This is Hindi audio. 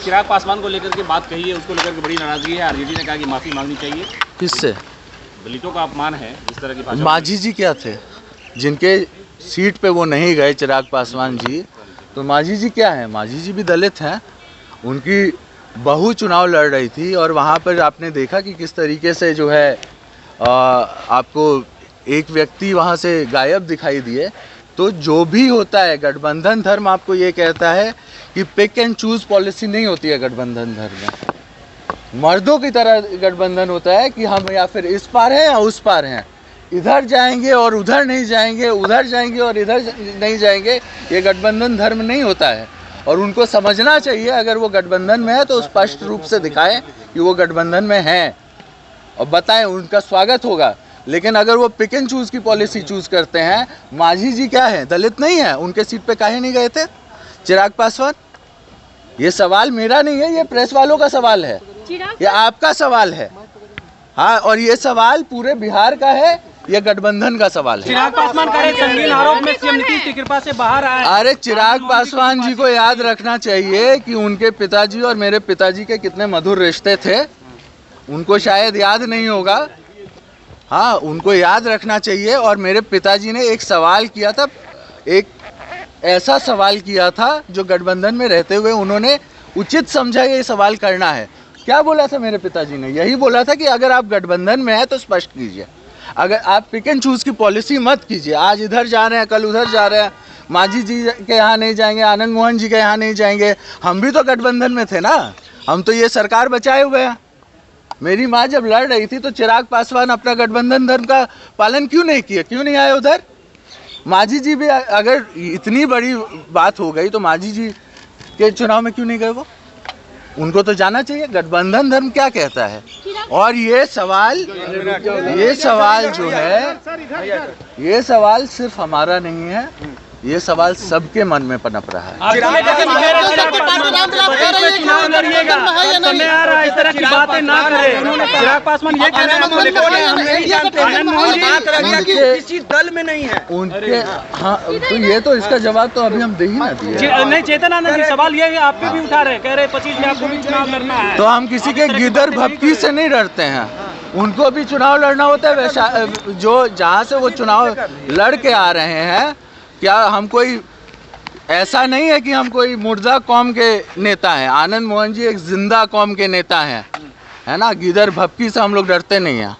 चिराग पासवान को लेकर के बात कही है, उसको लेकर के बड़ी नाराजगी है। आरजेडी ने कहा कि माफी मांगनी चाहिए। किससे? दलितों का अपमान है, इस तरह की भाषा। माझी जी क्या थे जिनके सीट पे वो नहीं गए, चिराग पासवान जी? तो माझी जी क्या है? माझी जी भी दलित हैं। उनकी बहू चुनाव लड़ रही थी और वहाँ पर आपने देखा कि किस तरीके से जो है आपको एक व्यक्ति वहाँ से गायब दिखाई दिए। तो जो भी होता है, गठबंधन धर्म आपको ये कहता है कि पिक एंड चूज पॉलिसी नहीं होती है गठबंधन धर्म में। मर्दों की तरह गठबंधन होता है कि हम या फिर इस पार हैं या उस पार हैं, इधर जाएंगे और उधर नहीं जाएंगे, उधर जाएंगे और इधर नहीं जाएंगे। ये गठबंधन धर्म नहीं होता है और उनको समझना चाहिए। अगर वो गठबंधन में है तो स्पष्ट रूप से दिखाएं कि वो गठबंधन में हैं और बताएं, उनका स्वागत होगा। लेकिन अगर वो पिक एंड चूज की पॉलिसी चूज करते हैं, माझी जी क्या है, दलित नहीं है? उनके सीट पे काहे नहीं गए थे चिराग पासवान? ये सवाल मेरा नहीं है, ये प्रेस वालों का सवाल है, ये आपका सवाल है। हाँ, और ये सवाल पूरे बिहार का है, ये गठबंधन का सवाल है। चिराग पासवान का संगीन आरोप में सीएम नीतीश की कृपा से बाहर आए। अरे चिराग पासवान जी को याद रखना चाहिए कि उनके पिताजी और मेरे पिताजी के कितने मधुर रिश्ते थे। उनको शायद याद नहीं होगा। हाँ, उनको याद रखना चाहिए। और मेरे पिताजी ने एक सवाल किया था, एक ऐसा सवाल किया था जो गठबंधन में रहते हुए उन्होंने उचित समझा ये सवाल करना है। क्या बोला था मेरे पिताजी ने? यही बोला था कि अगर आप गठबंधन में हैं तो स्पष्ट कीजिए, अगर आप पिक एंड चूज की पॉलिसी मत कीजिए। आज इधर जा रहे हैं, कल उधर जा रहे हैं, माझी जी के यहाँ नहीं जाएंगे, आनंद मोहन जी के यहाँ नहीं जाएंगे। हम भी तो गठबंधन में थे ना, हम तो ये सरकार बचाए हुए हैं। मेरी माँ जब लड़ रही थी तो चिराग पासवान अपना गठबंधन धर्म का पालन क्यों नहीं किया, क्यों नहीं आए उधर? माझी जी भी, अगर इतनी बड़ी बात हो गई तो माझी जी के चुनाव में क्यों नहीं गए वो? उनको तो जाना चाहिए गठबंधन धर्म क्या कहता है। और ये सवाल जो है, ये सवाल सिर्फ हमारा नहीं है, ये सवाल सबके मन में पनप रहा है। इस तरह की बातें ना करें। चिराग पासवान ये कह रहे हैं किसी दल में नहीं है उनके। हाँ, तो ये तो इसका जवाब तो अभी हम दे ही ना दिए। नहीं, चेतनानंद जी सवाल ये है, आप पे भी उठा रहे, कह रहे 25 में आपको भी चुनाव लड़ना है। तो हम किसी के गिदर भपकी से नहीं डरते हैं, उनको भी चुनाव लड़ना होता है। जो जहाँ से वो चुनाव लड़ के आ रहे हैं, क्या हम कोई ऐसा नहीं है कि हम कोई मुर्दा कौम के नेता हैं। आनंद मोहन जी एक जिंदा कौम के नेता हैं, है ना। गिदर भपकी से हम लोग डरते नहीं हैं।